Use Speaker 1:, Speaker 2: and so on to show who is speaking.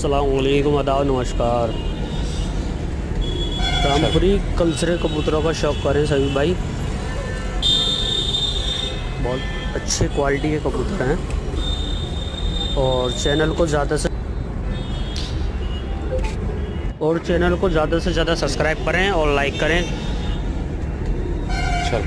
Speaker 1: अस्सलाम वालेकुम, आदाब, नमस्कार। रामपुरी कल्चरल कबूतरों का शौक करें सभी भाई। बहुत अच्छे क्वालिटी के कबूतर हैं और चैनल को ज़्यादा से ज़्यादा सब्सक्राइब करें और लाइक करें।
Speaker 2: चल